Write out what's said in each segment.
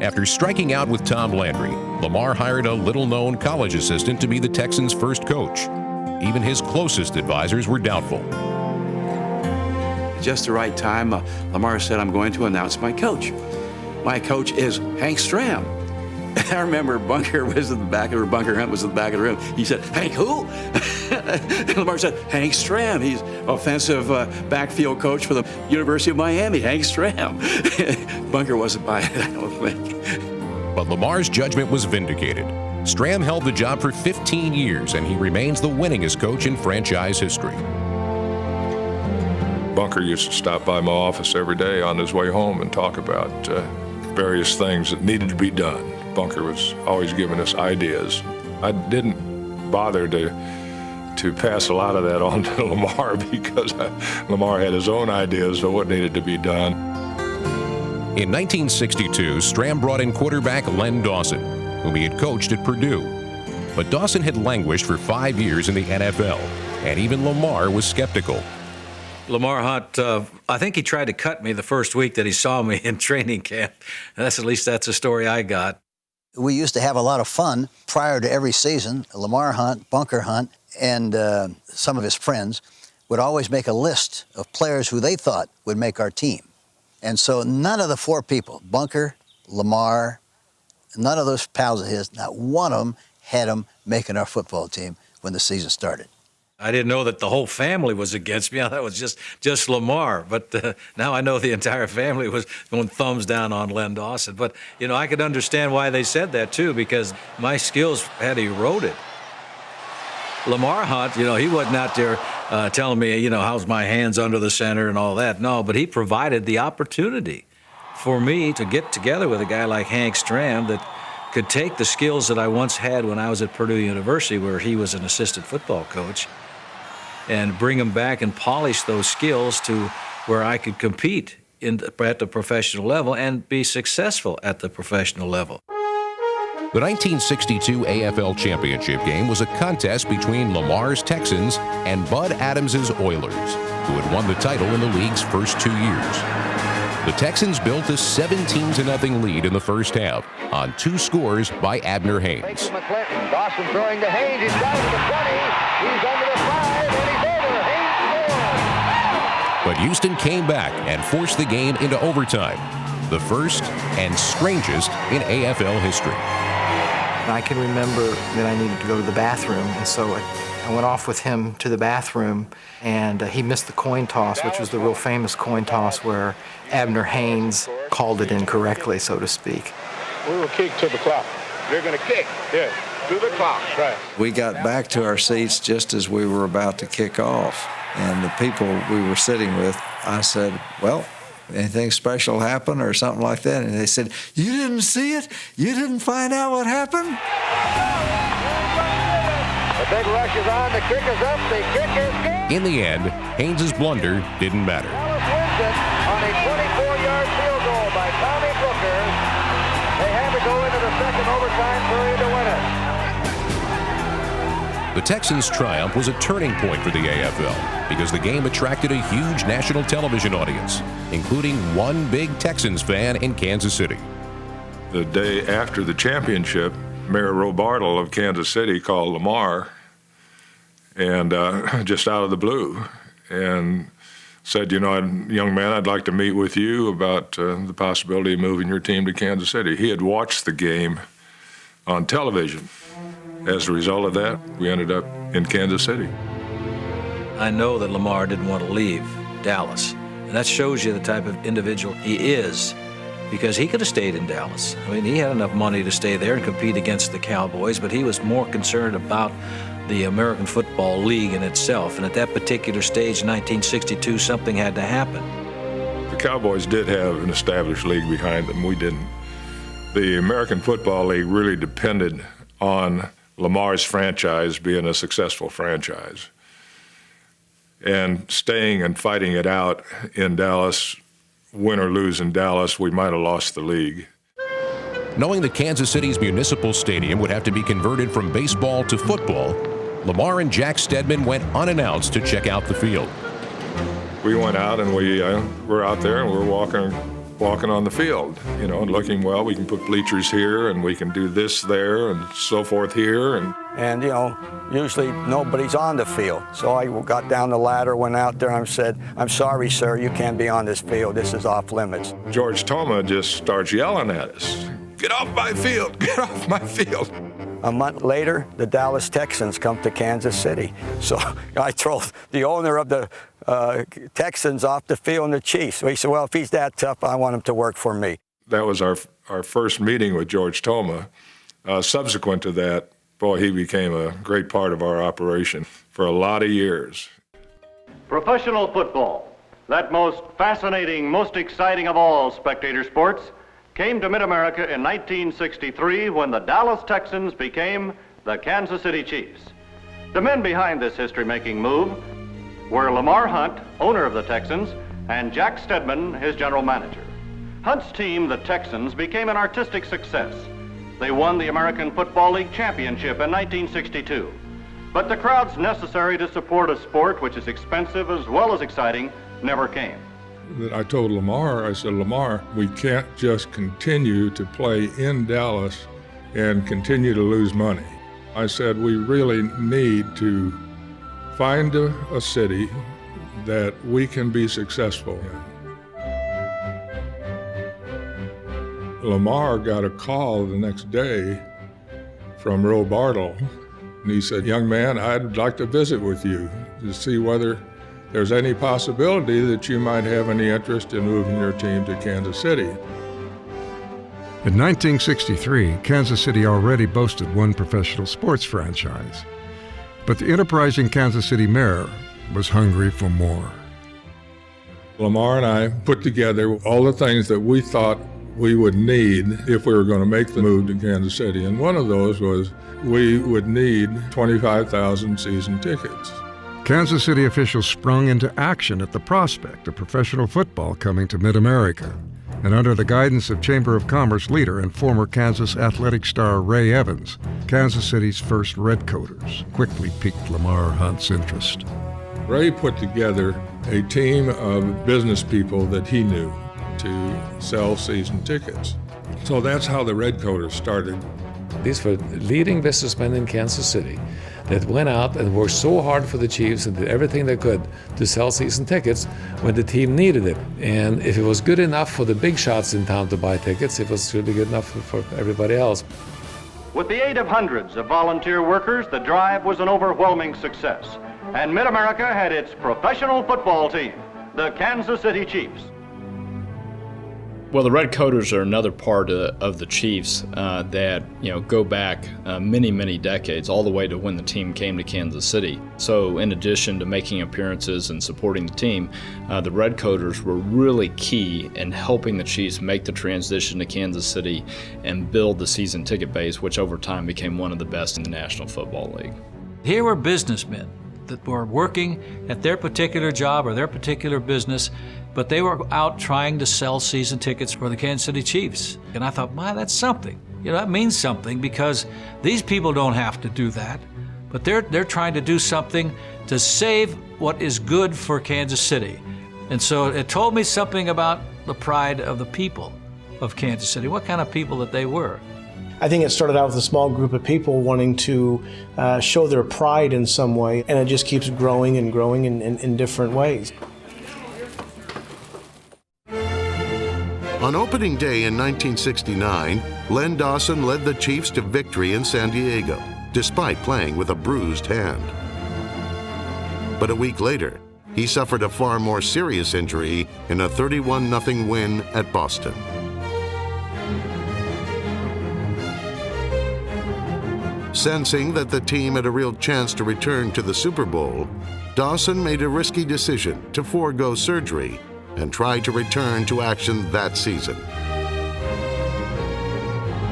After striking out with Tom Landry, Lamar hired a little-known college assistant to be the Texans' first coach. Even his closest advisors were doubtful. Just the right time, Lamar said, "I'm going to announce my coach. My coach is Hank Stram." I remember Bunker was in the back of the Bunker Hunt was in the back of the room. He said, "Hank who?" And Lamar said, "Hank Stram. He's offensive backfield coach for the University of Miami, Hank Stram." Bunker wasn't buying it, I don't think. But Lamar's judgment was vindicated. Stram held the job for 15 years, and he remains the winningest coach in franchise history. Bunker used to stop by my office every day on his way home and talk about various things that needed to be done. Bunker was always giving us ideas. I didn't bother to pass a lot of that on to Lamar because Lamar had his own ideas of what needed to be done. In 1962, Stram brought in quarterback Len Dawson, whom he had coached at Purdue. But Dawson had languished for 5 years in the NFL, and even Lamar was skeptical. Lamar Hunt, I think he tried to cut me the first week that he saw me in training camp. At least that's the story I got. We used to have a lot of fun prior to every season. Lamar Hunt, Bunker Hunt, and some of his friends would always make a list of players who they thought would make our team. And so none of the four people, Bunker, Lamar, none of those pals of his, not one of them had him making our football team when the season started. I didn't know that the whole family was against me. I thought it was just Lamar. But now I know the entire family was going thumbs down on Len Dawson. But, I could understand why they said that, too, because my skills had eroded. Lamar Hunt, he wasn't out there telling me, how's my hands under the center and all that. No, but he provided the opportunity for me to get together with a guy like Hank Stram that could take the skills that I once had when I was at Purdue University, where he was an assistant football coach, and bring them back and polish those skills to where I could compete at the professional level and be successful at the professional level. The 1962 AFL Championship game was a contest between Lamar's Texans and Bud Adams's Oilers, who had won the title in the league's first 2 years. The Texans built a 17-0 lead in the first half on 2 scores by Abner Haynes. McClinton, Dawson throwing to Haynes. He's down to the 20. He's under the 5, and he's over. Haynes scores. But Houston came back and forced the game into overtime, the first and strangest in AFL history. I can remember that I needed to go to the bathroom, and so I went off with him to the bathroom, and he missed the coin toss, which was the real famous coin toss where Abner Haynes called it incorrectly, so to speak. We will kick to the clock. You're going to kick? Yeah. To the clock. Right. We got back to our seats just as we were about to kick off, and the people we were sitting with, I said, "Well, anything special happen or something like that?" And they said, "You didn't see it? You didn't find out what happened?" The big rush is on. The kick is up. The kick is good. In the end, Haynes' blunder didn't matter. Dallas wins it on a 24-yard field goal by Tommy Brooker. They had to go into the second overtime period to win it. The Texans' triumph was a turning point for the AFL because the game attracted a huge national television audience, including one big Texans fan in Kansas City. The day after the championship, Mayor Robartle of Kansas City called Lamar and just out of the blue and said, "Young man, I'd like to meet with you about the possibility of moving your team to Kansas City." He had watched the game on television. As a result of that, we ended up in Kansas City. I know that Lamar didn't want to leave Dallas, and that shows you the type of individual he is, because he could have stayed in Dallas. I mean, he had enough money to stay there and compete against the Cowboys, but he was more concerned about the American Football League in itself, and at that particular stage in 1962, something had to happen. The Cowboys did have an established league behind them. We didn't. The American Football League really depended on Lamar's franchise being a successful franchise. And staying and fighting it out in Dallas, win or lose in Dallas, we might have lost the league. Knowing that Kansas City's Municipal Stadium would have to be converted from baseball to football, Lamar and Jack Stedman went unannounced to check out the field. We went out and we were out there and we were walking walking on the field, and looking, well, we can put bleachers here and we can do this there and so forth here. And, usually nobody's on the field. So I got down the ladder, went out there and said, "I'm sorry, sir, you can't be on this field. This is off limits." George Toma just starts yelling at us, "Get off my field, get off my field." A month later, the Dallas Texans come to Kansas City. So I throw the owner of the Texans off the field and the Chiefs. So he said, "Well, if he's that tough, I want him to work for me." That was our first meeting with George Toma. Subsequent to that, boy, he became a great part of our operation for a lot of years. Professional football, that most fascinating, most exciting of all spectator sports, came to Mid-America in 1963 when the Dallas Texans became the Kansas City Chiefs. The men behind this history-making move were Lamar Hunt, owner of the Texans, and Jack Stedman, his general manager. Hunt's team, the Texans, became an artistic success. They won the American Football League championship in 1962. But the crowds necessary to support a sport which is expensive as well as exciting never came. I told Lamar, I said, "Lamar, we can't just continue to play in Dallas and continue to lose money." I said, "We really need to find a city that we can be successful in." Lamar got a call the next day from Ro Bartle, and he said, "Young man, I'd like to visit with you to see whether there's any possibility that you might have any interest in moving your team to Kansas City." In 1963, Kansas City already boasted one professional sports franchise, but the enterprising Kansas City mayor was hungry for more. Lamar and I put together all the things that we thought we would need if we were going to make the move to Kansas City, and one of those was we would need 25,000 season tickets. Kansas City officials sprung into action at the prospect of professional football coming to Mid-America. And under the guidance of Chamber of Commerce leader and former Kansas athletic star Ray Evans, Kansas City's first Redcoaters quickly piqued Lamar Hunt's interest. Ray put together a team of business people that he knew to sell season tickets. So that's how the Redcoaters started. These were leading businessmen in Kansas City that went out and worked so hard for the Chiefs and did everything they could to sell season tickets when the team needed it. And if it was good enough for the big shots in town to buy tickets, it was really good enough for everybody else. With the aid of hundreds of volunteer workers, the drive was an overwhelming success. And Mid-America had its professional football team, the Kansas City Chiefs. Well, the Redcoaters are another part of the Chiefs that go back many, many decades, all the way to when the team came to Kansas City. So in addition to making appearances and supporting the team, the Redcoaters were really key in helping the Chiefs make the transition to Kansas City and build the season ticket base, which over time became one of the best in the National Football League. Here were businessmen that were working at their particular job or their particular business, but they were out trying to sell season tickets for the Kansas City Chiefs. And I thought, man, that's something. That means something, because these people don't have to do that, but they're trying to do something to save what is good for Kansas City. And so it told me something about the pride of the people of Kansas City, what kind of people that they were. I think it started out with a small group of people wanting to show their pride in some way, and it just keeps growing and growing in different ways. On opening day in 1969, Len Dawson led the Chiefs to victory in San Diego, despite playing with a bruised hand. But a week later, he suffered a far more serious injury in a 31-0 win at Boston. Sensing that the team had a real chance to return to the Super Bowl, Dawson made a risky decision to forego surgery and try to return to action that season.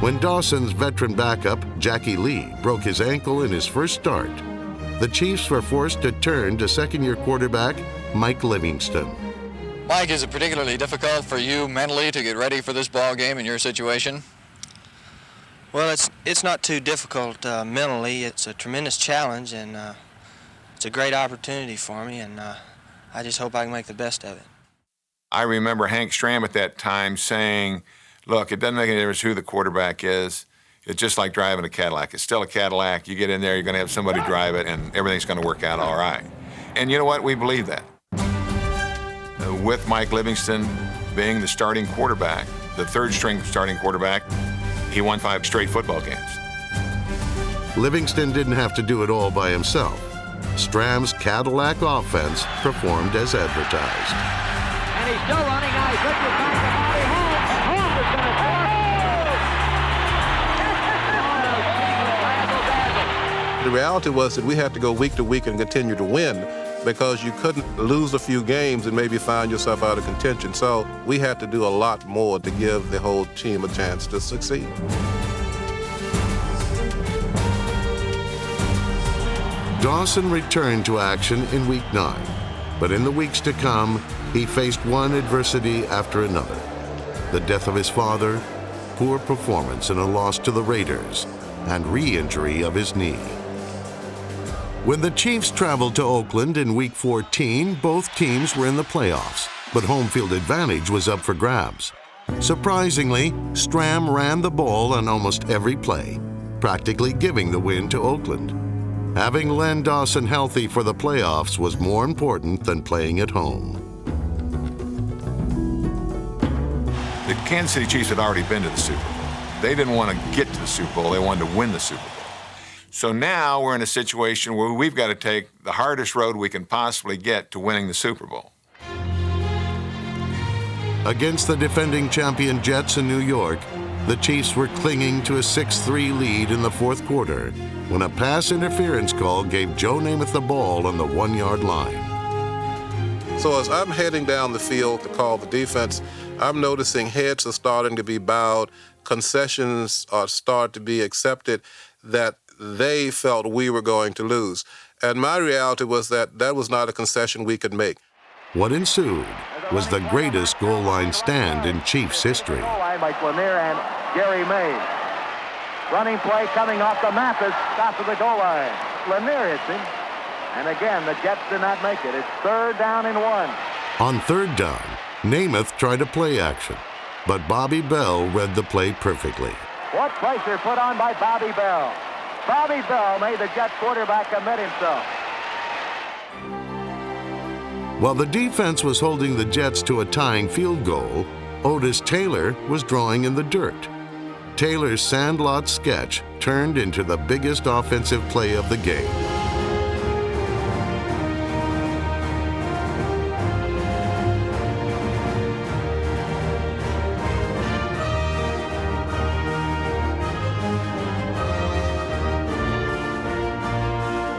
When Dawson's veteran backup, Jackie Lee, broke his ankle in his first start, the Chiefs were forced to turn to second-year quarterback Mike Livingston. Mike, is it particularly difficult for you mentally to get ready for this ball game in your situation? Well, it's not too difficult mentally. It's a tremendous challenge, and it's a great opportunity for me, and I just hope I can make the best of it. I remember Hank Stram at that time saying, look, it doesn't make any difference who the quarterback is. It's just like driving a Cadillac. It's still a Cadillac. You get in there, you're going to have somebody drive it, and everything's going to work out all right. And you know what? We believe that. With Mike Livingston being the starting quarterback, the third-string starting quarterback, he won 5 straight football games. Livingston didn't have to do it all by himself. Stram's Cadillac offense performed as advertised. And he's still running now. He puts it back to Bobby Holmes. Holmes is going to score. The reality was that we had to go week to week and continue to win because you couldn't lose a few games and maybe find yourself out of contention. So we had to do a lot more to give the whole team a chance to succeed. Dawson returned to action in Week 9, but in the weeks to come, he faced one adversity after another. The death of his father, poor performance in a loss to the Raiders, and re-injury of his knee. When the Chiefs traveled to Oakland in Week 14, both teams were in the playoffs, but home field advantage was up for grabs. Surprisingly, Stram ran the ball on almost every play, practically giving the win to Oakland. Having Len Dawson healthy for the playoffs was more important than playing at home. The Kansas City Chiefs had already been to the Super Bowl. They didn't want to get to the Super Bowl. They wanted to win the Super Bowl. So now we're in a situation where we've got to take the hardest road we can possibly get to winning the Super Bowl. Against the defending champion Jets in New York, the Chiefs were clinging to a 6-3 lead in the fourth quarter when a pass interference call gave Joe Namath the ball on the 1-yard line. So as I'm heading down the field to call the defense, I'm noticing heads are starting to be bowed, concessions are starting to be accepted that they felt we were going to lose. And my reality was that that was not a concession we could make. What ensued was the greatest goal line stand in Chiefs history. Goal line by Lanier and Gary Mays. Running play coming off the Mathis, south of the goal line. Lanier hits him. And again, the Jets did not make it. It's 3rd down and 1. On 3rd down, Namath tried a play action, but Bobby Bell read the play perfectly. What pressure put on by Bobby Bell. Bobby Bell made the Jets quarterback commit himself. While the defense was holding the Jets to a tying field goal, Otis Taylor was drawing in the dirt. Taylor's sandlot sketch turned into the biggest offensive play of the game.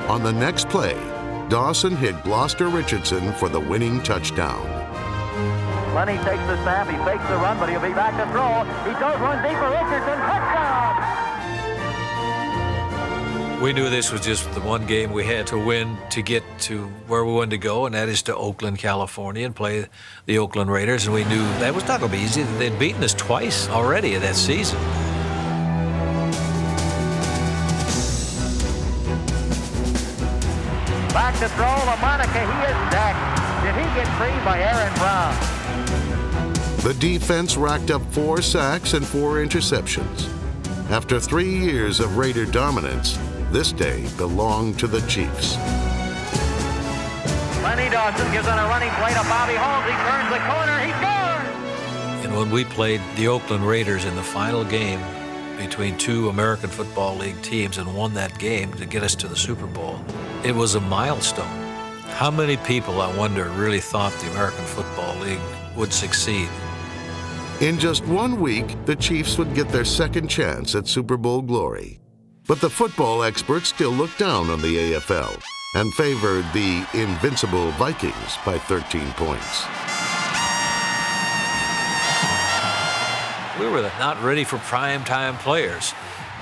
On the next play, Dawson hit Gloucester Richardson for the winning touchdown. Lenny takes the snap, he fakes the run, but he'll be back to throw. He goes one deep for Richardson, touchdown! We knew this was just the one game we had to win to get to where we wanted to go, and that is to Oakland, California, and play the Oakland Raiders. And we knew that was not going to be easy. They'd beaten us twice already that season. Back to throw, LaMonica, he is sacked. Did he get free by Aaron Brown? The defense racked up 4 sacks and 4 interceptions. After 3 years of Raider dominance, this day belonged to the Chiefs. Lenny Dawson gives on a running play to Bobby Holmes. He turns the corner, he scores! And when we played the Oakland Raiders in the final game between 2 American Football League teams and won that game to get us to the Super Bowl, it was a milestone. How many people, I wonder, really thought the American Football League would succeed? In just 1 week, the Chiefs would get their second chance at Super Bowl glory. But the football experts still looked down on the AFL and favored the invincible Vikings by 13 points. We were not ready for prime-time players.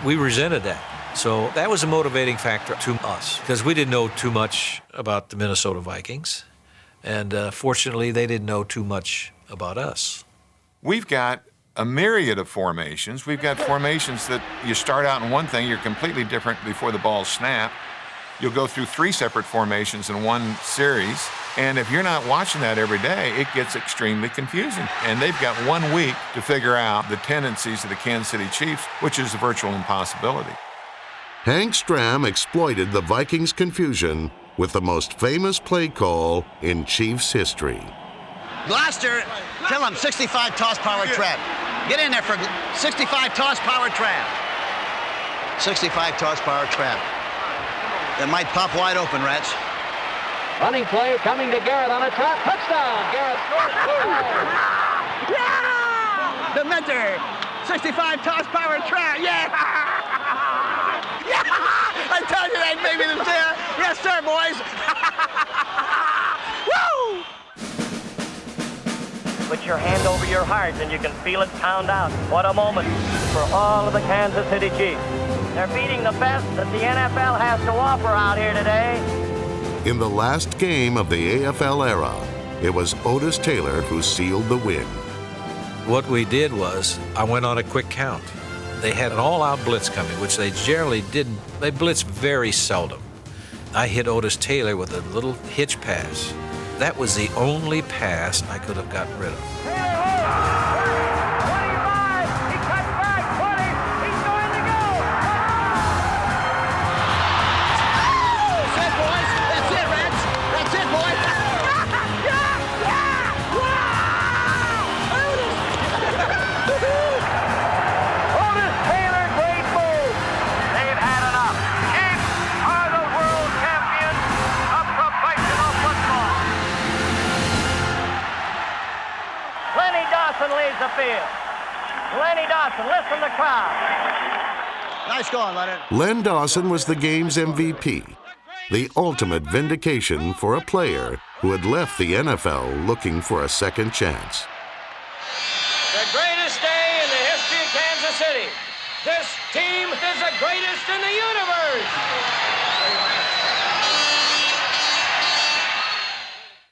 We resented that. So that was a motivating factor to us because we didn't know too much about the Minnesota Vikings. And fortunately, they didn't know too much about us. We've got a myriad of formations. We've got formations that you start out in one thing, you're completely different before the ball's snapped. you'll go through 3 separate formations in one series. And if you're not watching that every day, it gets extremely confusing. And they've got 1 week to figure out the tendencies of the Kansas City Chiefs, which is a virtual impossibility. Hank Stram exploited the Vikings' confusion with the most famous play call in Chiefs history. Gloucester, tell him 65 toss power trap. Get in there for 65 toss power trap. 65 toss power trap. That might pop wide open, Rats. Running play coming to Garrett on a trap. Touchdown! Garrett scores. Yeah! The Mentor. 65 toss power trap. Yeah! Yeah! I tell you that baby is there. Yes, sir, boys. Woo! Put your hand over your heart and you can feel it pound out. What a moment for all of the Kansas City Chiefs. They're beating the best that the NFL has to offer out here today. In the last game of the AFL era, it was Otis Taylor who sealed the win. What we did was, I went on a quick count. They had an all-out blitz coming, which they generally didn't. They blitzed very seldom. I hit Otis Taylor with a little hitch pass. That was the only pass I could have gotten rid of. Leads the field. Lenny Dawson, listen to the crowd. Nice going, Leonard. Len Dawson was the game's MVP, the ultimate vindication for a player who had left the NFL looking for a second chance. The greatest day in the history of Kansas City. This team is the greatest in